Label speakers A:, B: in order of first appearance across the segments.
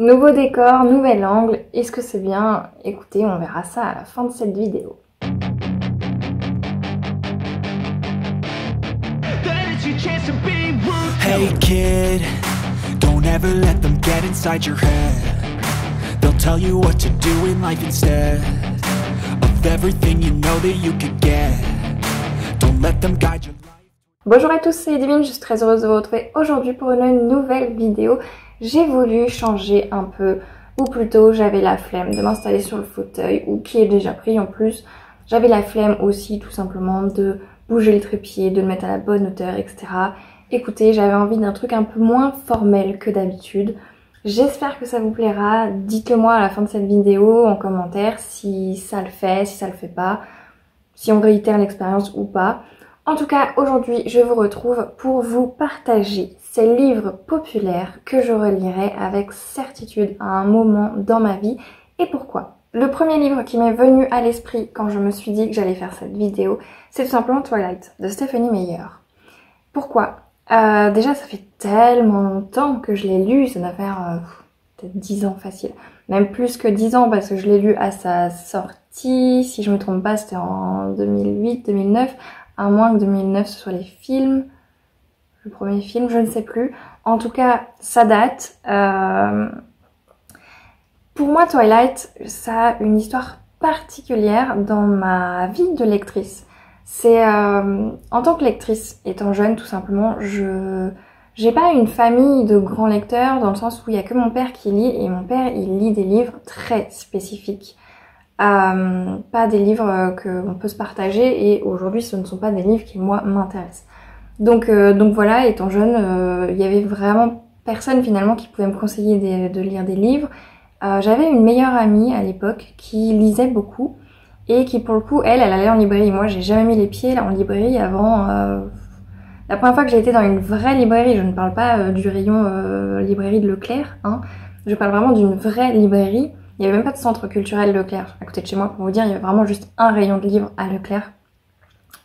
A: Nouveau décor, nouvel angle, est-ce que c'est bien? Écoutez, on verra ça à la fin de cette vidéo.
B: Hey kid, don't ever let them get inside your head. They'll tell you what to do in life instead of everything you know that you could get. Don't let them guide your life.
A: Bonjour à tous, c'est Divine, je suis très heureuse de vous retrouver aujourd'hui pour une nouvelle vidéo. J'ai voulu changer un peu, ou plutôt j'avais la flemme de m'installer sur le fauteuil, ou qui est déjà pris en plus. J'avais la flemme aussi tout simplement de bouger le trépied, de le mettre à la bonne hauteur, etc. Écoutez, j'avais envie d'un truc un peu moins formel que d'habitude. J'espère que ça vous plaira, dites-le moi à la fin de cette vidéo en commentaire si ça le fait, si ça le fait pas, si on réitère l'expérience ou pas. En tout cas, aujourd'hui, je vous retrouve pour vous partager ces livres populaires que je relirai avec certitude à un moment dans ma vie. Et pourquoi? Le premier livre qui m'est venu à l'esprit quand je me suis dit que j'allais faire cette vidéo, c'est tout simplement Twilight de Stephanie Meyer. Pourquoi? Déjà, ça fait tellement longtemps que je l'ai lu, ça doit faire peut-être 10 ans facile. Même plus que 10 ans parce que je l'ai lu à sa sortie, si je me trompe pas, c'était en 2008-2009. À moins que 2009 ce soit les films, le premier film, je ne sais plus. En tout cas, ça date. Pour moi, Twilight, ça a une histoire particulière dans ma vie de lectrice. C'est en tant que lectrice, étant jeune tout simplement, j'ai pas une famille de grands lecteurs dans le sens où il y a que mon père qui lit et mon père il lit des livres très spécifiques. Pas des livres qu'on peut se partager et aujourd'hui ce ne sont pas des livres qui moi m'intéressent. Donc voilà, étant jeune, il y avait vraiment personne finalement qui pouvait me conseiller de lire des livres. J'avais une meilleure amie à l'époque qui lisait beaucoup et qui pour le coup elle allait en librairie. Moi j'ai jamais mis les pieds là en librairie avant. La première fois que j'ai été dans une vraie librairie, je ne parle pas du rayon librairie de Leclerc, hein, je parle vraiment d'une vraie librairie. Il n'y avait même pas de centre culturel Leclerc à côté de chez moi pour vous dire, il y avait vraiment juste un rayon de livres à Leclerc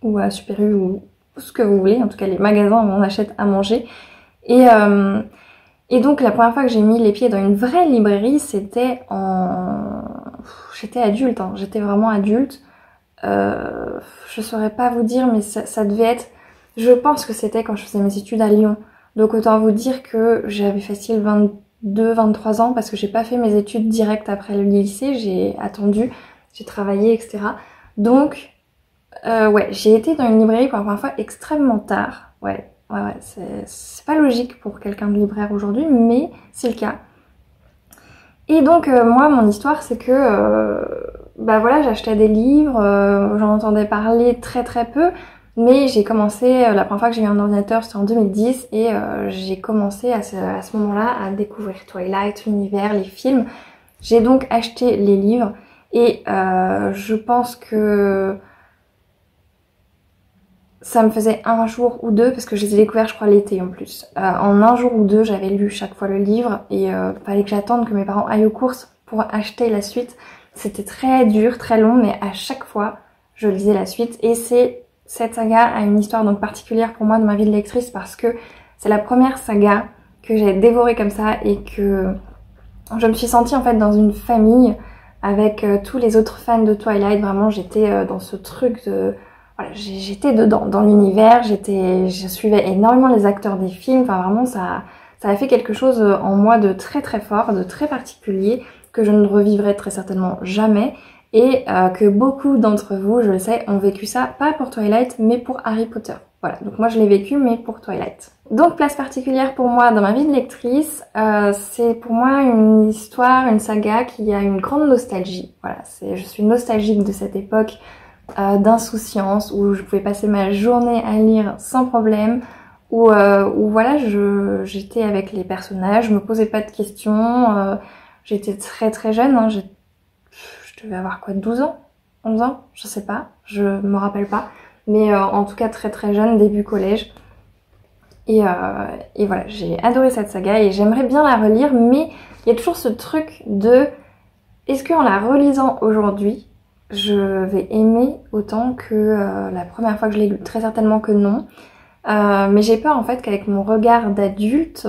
A: ou à Super U ou ce que vous voulez, en tout cas les magasins où on achète à manger. Et donc la première fois que j'ai mis les pieds dans une vraie librairie, c'était j'étais adulte, hein, j'étais vraiment adulte. Je saurais pas vous dire, mais ça devait être... Je pense que c'était quand je faisais mes études à Lyon. Donc autant vous dire que j'avais facile 22-23 ans parce que j'ai pas fait mes études directes après le lycée, j'ai attendu, j'ai travaillé, etc. Donc, ouais, j'ai été dans une librairie pour la première fois extrêmement tard. Ouais, c'est pas logique pour quelqu'un de libraire aujourd'hui, mais c'est le cas. Et donc, moi, mon histoire, c'est que, bah voilà, j'achetais des livres, j'en entendais parler très très peu, mais j'ai commencé, la première fois que j'ai eu un ordinateur, c'était en 2010, et j'ai commencé à ce moment-là à découvrir Twilight, l'univers, les films. J'ai donc acheté les livres, et je pense que ça me faisait un jour ou deux, parce que je les ai découverts je crois l'été en plus. En un jour ou deux, j'avais lu chaque fois le livre, et fallait que j'attende que mes parents aillent aux courses pour acheter la suite. C'était très dur, très long, mais à chaque fois, je lisais la suite, et cette saga a une histoire donc particulière pour moi dans ma vie de lectrice parce que c'est la première saga que j'ai dévorée comme ça et que je me suis sentie en fait dans une famille avec tous les autres fans de Twilight. Vraiment, j'étais dans ce truc de... Voilà, j'étais dedans, dans l'univers, je suivais énormément les acteurs des films. Enfin vraiment, ça a fait quelque chose en moi de très très fort, de très particulier que je ne revivrai très certainement jamais. Et que beaucoup d'entre vous, je le sais, ont vécu ça, pas pour Twilight, mais pour Harry Potter. Voilà, donc moi je l'ai vécu, mais pour Twilight. Donc place particulière pour moi dans ma vie de lectrice, c'est pour moi une histoire, une saga qui a une grande nostalgie. Voilà, je suis nostalgique de cette époque d'insouciance, où je pouvais passer ma journée à lire sans problème, où voilà, j'étais avec les personnages, je me posais pas de questions, j'étais très très jeune, hein, je devais avoir quoi, 12 ans 11 ans, je sais pas, je me rappelle pas. Mais en tout cas très très jeune, début collège. Et voilà, j'ai adoré cette saga et j'aimerais bien la relire, mais il y a toujours ce truc de... Est-ce qu'en la relisant aujourd'hui, je vais aimer autant que la première fois que je l'ai lue? Très certainement que non. Mais j'ai peur en fait qu'avec mon regard d'adulte,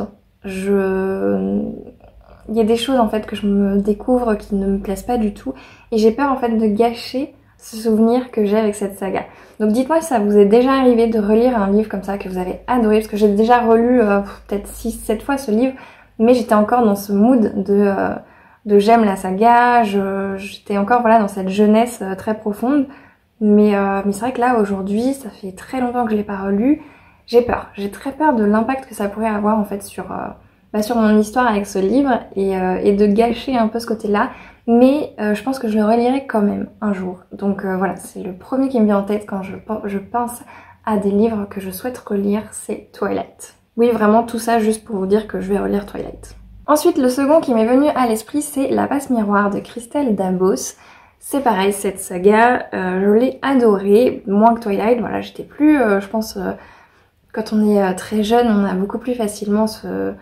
A: il y a des choses en fait que je me découvre qui ne me plaisent pas du tout et j'ai peur en fait de gâcher ce souvenir que j'ai avec cette saga. Donc dites-moi si ça vous est déjà arrivé de relire un livre comme ça que vous avez adoré, parce que j'ai déjà relu peut-être 6-7 fois ce livre, mais j'étais encore dans ce mood de j'aime la saga, j'étais encore voilà dans cette jeunesse très profonde, mais c'est vrai que là aujourd'hui, ça fait très longtemps que je l'ai pas relu, j'ai très peur de l'impact que ça pourrait avoir en fait sur mon histoire avec ce livre et de gâcher un peu ce côté-là. Mais je pense que je le relirai quand même un jour. Donc voilà, c'est le premier qui me vient en tête quand je pense à des livres que je souhaite relire, c'est Twilight. Oui, vraiment tout ça juste pour vous dire que je vais relire Twilight. Ensuite, le second qui m'est venu à l'esprit, c'est La Passe Miroir de Christelle Dabos. C'est pareil, cette saga, je l'ai adorée, moins que Twilight. Voilà, j'étais plus, je pense, quand on est très jeune, on a beaucoup plus facilement ce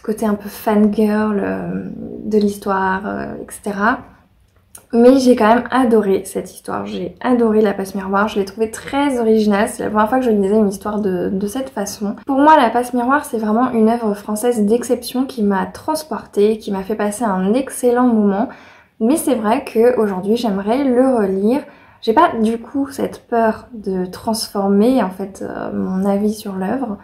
A: côté un peu fangirl de l'histoire, etc. Mais j'ai quand même adoré cette histoire, j'ai adoré La Passe Miroir, je l'ai trouvée très originale, c'est la première fois que je lisais une histoire de cette façon. Pour moi, La Passe Miroir, c'est vraiment une œuvre française d'exception qui m'a transportée, qui m'a fait passer un excellent moment. Mais c'est vrai qu'aujourd'hui, j'aimerais le relire. J'ai pas du coup cette peur de transformer en fait mon avis sur l'œuvre.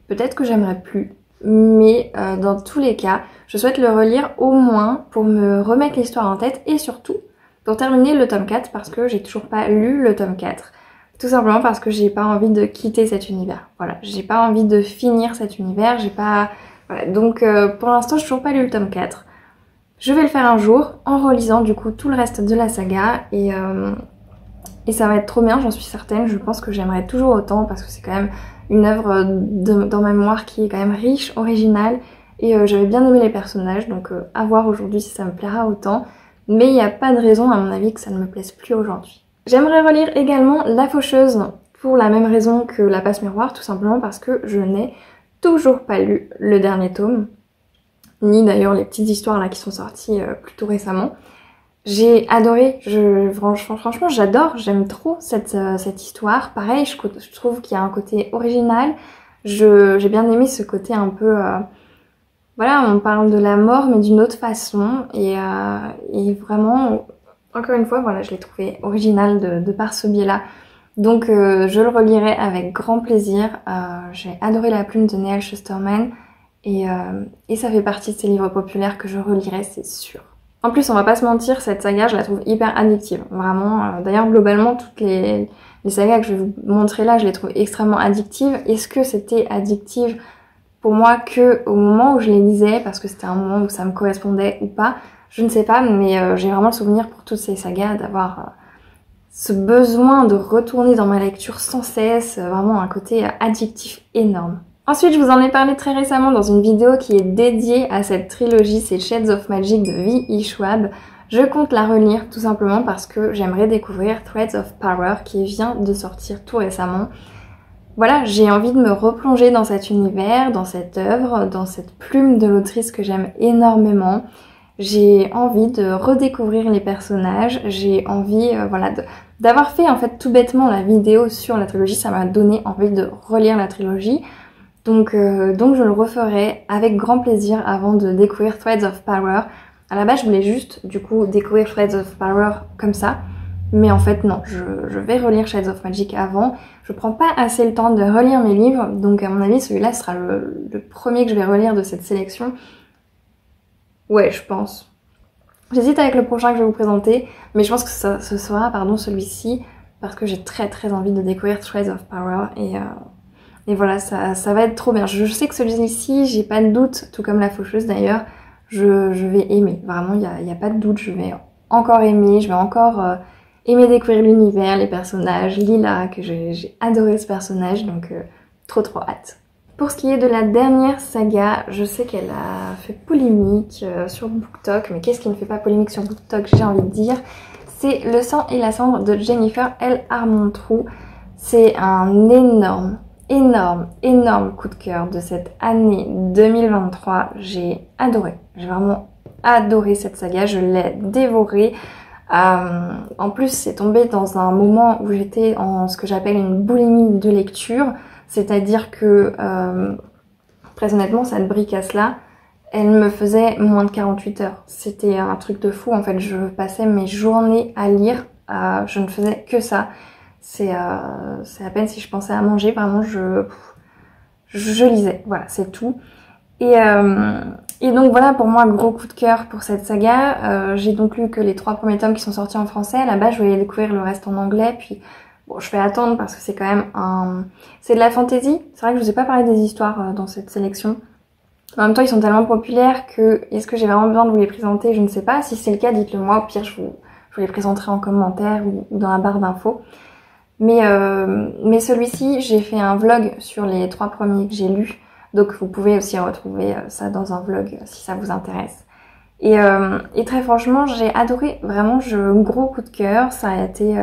A: Peut-être que j'aimerais plus. Mais dans tous les cas, je souhaite le relire au moins pour me remettre l'histoire en tête et surtout pour terminer le tome 4 parce que j'ai toujours pas lu le tome 4. Tout simplement parce que j'ai pas envie de quitter cet univers. Voilà, j'ai pas envie de finir cet univers, j'ai pas... Voilà, donc pour l'instant j'ai toujours pas lu le tome 4. Je vais le faire un jour en relisant du coup tout le reste de la saga et ça va être trop bien, j'en suis certaine. Je pense que j'aimerais toujours autant parce que c'est quand même une œuvre dans ma mémoire qui est quand même riche, originale et j'avais bien aimé les personnages, donc à voir aujourd'hui si ça me plaira autant, mais il n'y a pas de raison à mon avis que ça ne me plaise plus aujourd'hui. J'aimerais relire également La Faucheuse pour la même raison que La Passe Miroir, tout simplement parce que je n'ai toujours pas lu le dernier tome, ni d'ailleurs les petites histoires là qui sont sorties plutôt récemment. J'ai adoré, franchement j'adore, j'aime trop cette histoire. Pareil, je trouve qu'il y a un côté original. J'ai bien aimé ce côté un peu... voilà, on parle de la mort mais d'une autre façon. Et vraiment, encore une fois, voilà, je l'ai trouvé original de par ce biais-là. Donc je le relirai avec grand plaisir. J'ai adoré La Plume de Neal Shusterman. Et ça fait partie de ces livres populaires que je relirai, c'est sûr. En plus, on va pas se mentir, cette saga, je la trouve hyper addictive. Vraiment, d'ailleurs, globalement, toutes les sagas que je vais vous montrer là, je les trouve extrêmement addictives. Est-ce que c'était addictive pour moi que au moment où je les lisais, parce que c'était un moment où ça me correspondait ou pas? Je ne sais pas, mais j'ai vraiment le souvenir pour toutes ces sagas d'avoir ce besoin de retourner dans ma lecture sans cesse, vraiment un côté addictif énorme. Ensuite, je vous en ai parlé très récemment dans une vidéo qui est dédiée à cette trilogie, c'est Shades of Magic de V.E. Schwab. Je compte la relire tout simplement parce que j'aimerais découvrir Threads of Power qui vient de sortir tout récemment. Voilà, j'ai envie de me replonger dans cet univers, dans cette œuvre, dans cette plume de l'autrice que j'aime énormément. J'ai envie de redécouvrir les personnages, j'ai envie voilà, d'avoir fait en fait tout bêtement la vidéo sur la trilogie, ça m'a donné envie de relire la trilogie. Donc je le referai avec grand plaisir avant de découvrir Threads of Power. À la base, je voulais juste, du coup, découvrir Threads of Power comme ça. Mais en fait, non, je vais relire Shades of Magic avant. Je prends pas assez le temps de relire mes livres. Donc, à mon avis, celui-là sera le premier que je vais relire de cette sélection. Ouais, je pense. J'hésite avec le prochain que je vais vous présenter. Mais je pense que ce sera, celui-ci. Parce que j'ai très très envie de découvrir Threads of Power. Et voilà, ça va être trop bien. Je sais que celui-ci, j'ai pas de doute, tout comme La Faucheuse d'ailleurs, je vais aimer. Vraiment, il y a pas de doute, je vais encore aimer, je vais encore aimer découvrir l'univers, les personnages, Lila, que j'ai adoré ce personnage, donc trop hâte. Pour ce qui est de la dernière saga, je sais qu'elle a fait polémique sur BookTok, mais qu'est-ce qui ne fait pas polémique sur BookTok, j'ai envie de dire, c'est Le sang et la cendre de Jennifer L. Armentrout. C'est un énorme coup de cœur de cette année 2023. J'ai adoré, j'ai vraiment adoré cette saga, je l'ai dévorée. En plus, c'est tombé dans un moment où j'étais en ce que j'appelle une boulimie de lecture, c'est-à-dire que, très honnêtement, cette bricasse-là, elle me faisait moins de 48 heures. C'était un truc de fou en fait, je passais mes journées à lire, je ne faisais que ça. C'est à peine si je pensais à manger, vraiment je lisais, voilà, c'est tout. Et donc voilà, pour moi, gros coup de cœur pour cette saga. J'ai donc lu que les 3 premiers tomes qui sont sortis en français. À la base, je voulais découvrir le reste en anglais, puis bon, je vais attendre parce que c'est quand même c'est de la fantasy. C'est vrai que je vous ai pas parlé des histoires dans cette sélection. En même temps, ils sont tellement populaires que est-ce que j'ai vraiment besoin de vous les présenter? Je ne sais pas. Si c'est le cas, dites-le moi. Au pire, je vous les présenterai en commentaire ou dans la barre d'infos. Mais celui-ci, j'ai fait un vlog sur les 3 premiers que j'ai lus. Donc vous pouvez aussi retrouver ça dans un vlog si ça vous intéresse. Et très franchement, j'ai adoré, vraiment, gros coup de cœur. Ça a été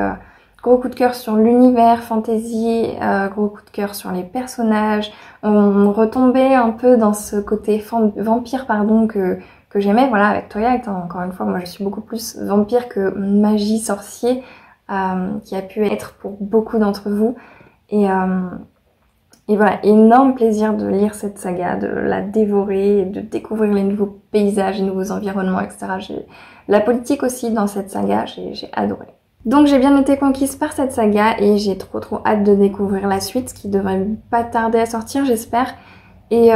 A: gros coup de cœur sur l'univers fantasy, gros coup de cœur sur les personnages. On retombait un peu dans ce côté vampire pardon que j'aimais, voilà, avec Twilight. Hein. Encore une fois, moi je suis beaucoup plus vampire que magie, sorcier, qui a pu être pour beaucoup d'entre vous. Et voilà, énorme plaisir de lire cette saga, de la dévorer, de découvrir les nouveaux paysages, les nouveaux environnements, etc. La politique aussi dans cette saga, j'ai adoré. Donc j'ai bien été conquise par cette saga et j'ai trop hâte de découvrir la suite, qui devrait pas tarder à sortir, j'espère. Et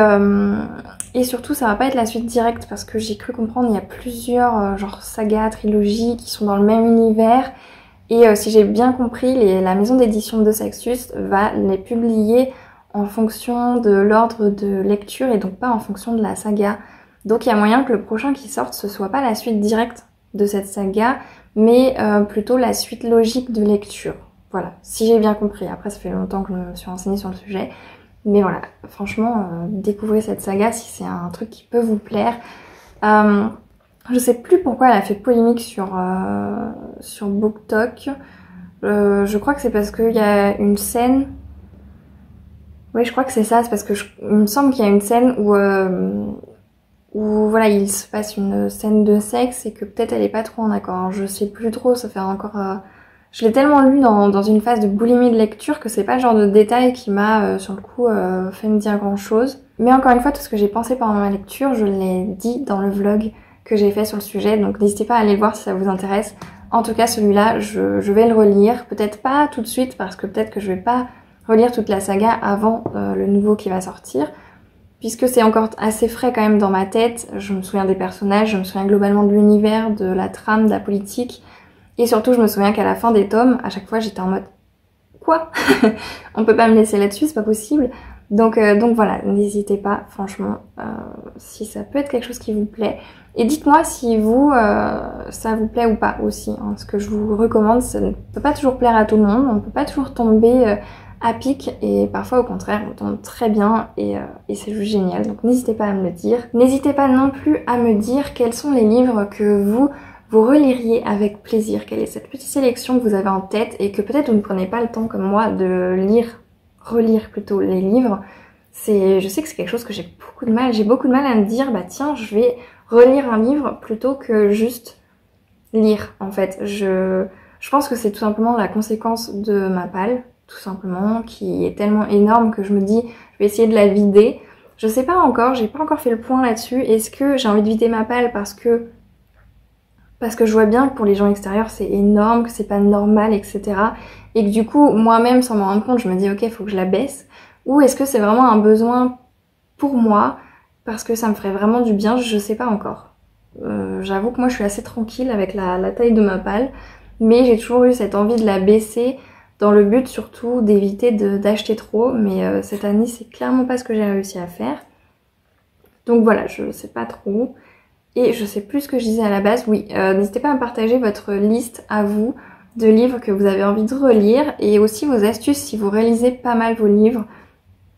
A: surtout, ça va pas être la suite directe parce que j'ai cru comprendre il y a plusieurs genre sagas, trilogies qui sont dans le même univers. Et si j'ai bien compris, la maison d'édition de Saxus va les publier en fonction de l'ordre de lecture et donc pas en fonction de la saga. Donc il y a moyen que le prochain qui sorte ce soit pas la suite directe de cette saga, mais plutôt la suite logique de lecture. Voilà, si j'ai bien compris. Après, ça fait longtemps que je me suis renseignée sur le sujet. Mais voilà, franchement, découvrez cette saga si c'est un truc qui peut vous plaire. Je sais plus pourquoi elle a fait polémique sur BookTok. Je crois que c'est parce qu'il y a une scène... Oui, je crois que c'est ça, c'est parce que il me semble qu'il y a une scène où voilà, il se passe une scène de sexe et que peut-être elle est pas trop en accord. Alors, je sais plus trop, ça fait encore... Je l'ai tellement lu dans une phase de boulimie de lecture que c'est pas le genre de détail qui m'a, sur le coup, fait me dire grand-chose. Mais encore une fois, tout ce que j'ai pensé pendant ma lecture, je l'ai dit dans le vlog que j'ai fait sur le sujet, donc n'hésitez pas à aller le voir si ça vous intéresse. En tout cas, celui-là, je vais le relire. Peut-être pas tout de suite, parce que peut-être que je vais pas relire toute la saga avant le nouveau qui va sortir, puisque c'est encore assez frais quand même dans ma tête. Je me souviens des personnages, je me souviens globalement de l'univers, de la trame, de la politique, et surtout je me souviens qu'à la fin des tomes, à chaque fois j'étais en mode « Quoi ? On peut pas me laisser là-dessus, c'est pas possible !» Donc voilà, n'hésitez pas, franchement, si ça peut être quelque chose qui vous plaît. Et dites-moi si vous, ça vous plaît ou pas aussi. Hein. Ce que je vous recommande, ça ne peut pas toujours plaire à tout le monde, on ne peut pas toujours tomber... à pic, et parfois au contraire on tombe très bien et c'est juste génial, donc n'hésitez pas à me le dire. N'hésitez pas non plus à me dire quels sont les livres que vous reliriez avec plaisir, quelle est cette petite sélection que vous avez en tête et que peut-être vous ne prenez pas le temps comme moi de relire plutôt les livres. Je sais que c'est quelque chose que j'ai beaucoup de mal à me dire, bah tiens je vais relire un livre plutôt que juste lire en fait. Je pense que c'est tout simplement la conséquence de ma palle, tout simplement, qui est tellement énorme que je me dis je vais essayer de la vider. Je sais pas encore, j'ai pas encore fait le point là-dessus. Est-ce que j'ai envie de vider ma palle parce que je vois bien que pour les gens extérieurs c'est énorme, que c'est pas normal, etc. Et que du coup moi-même sans m'en rendre compte je me dis ok faut que je la baisse, ou est-ce que c'est vraiment un besoin pour moi parce que ça me ferait vraiment du bien, je sais pas encore. J'avoue que moi je suis assez tranquille avec la taille de ma palle, mais j'ai toujours eu cette envie de la baisser dans le but surtout d'éviter d'acheter trop, mais cette année c'est clairement pas ce que j'ai réussi à faire. Donc voilà, je sais pas trop. Et je sais plus ce que je disais à la base, oui, n'hésitez pas à me partager votre liste à vous de livres que vous avez envie de relire et aussi vos astuces si vous réalisez pas mal vos livres.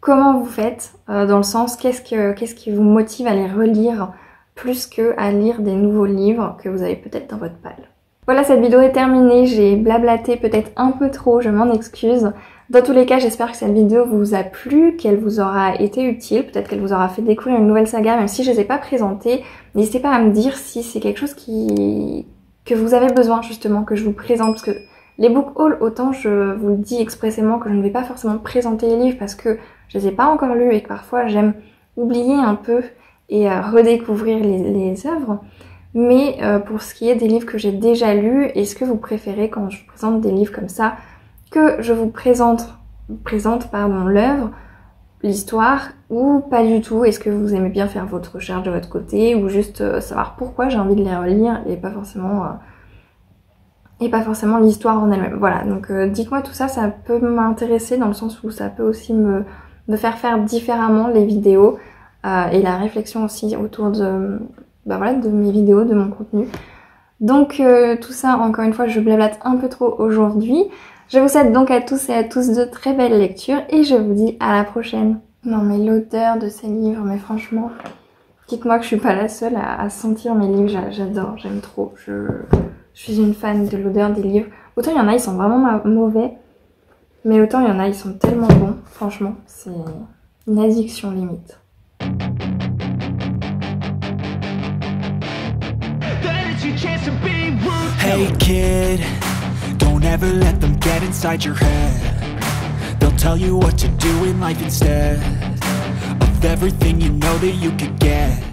A: Comment vous faites, dans le sens qu'est-ce qui vous motive à les relire plus que à lire des nouveaux livres que vous avez peut-être dans votre palle. Voilà, cette vidéo est terminée, j'ai blablaté peut-être un peu trop, je m'en excuse. Dans tous les cas, j'espère que cette vidéo vous a plu, qu'elle vous aura été utile, peut-être qu'elle vous aura fait découvrir une nouvelle saga, même si je ne les ai pas présentées. N'hésitez pas à me dire si c'est quelque chose que vous avez besoin justement, que je vous présente, parce que les book hauls, autant je vous le dis expressément que je ne vais pas forcément présenter les livres parce que je les ai pas encore lus et que parfois j'aime oublier un peu et redécouvrir les œuvres. Mais pour ce qui est des livres que j'ai déjà lus, est-ce que vous préférez quand je vous présente des livres comme ça, que je vous présente l'œuvre, l'histoire, ou pas du tout? Est-ce que vous aimez bien faire votre recherche de votre côté, ou juste savoir pourquoi j'ai envie de les relire et pas forcément l'histoire en elle-même? Voilà, donc dites-moi tout ça, ça peut m'intéresser dans le sens où ça peut aussi me faire différemment les vidéos et la réflexion aussi autour de mes vidéos, de mon contenu. Donc tout ça, encore une fois, je blablate un peu trop aujourd'hui. Je vous souhaite donc à tous et à tous de très belles lectures et je vous dis à la prochaine. Non mais l'odeur de ces livres, mais franchement, dites-moi que je suis pas la seule à sentir mes livres, j'adore, j'aime trop. Je suis une fan de l'odeur des livres. Autant il y en a, ils sont vraiment mauvais, mais autant il y en a, ils sont tellement bons. Franchement, c'est une addiction limite.
B: Hey kid, don't ever let them get inside your head. They'll tell you what to do in life instead of everything you know that you could get.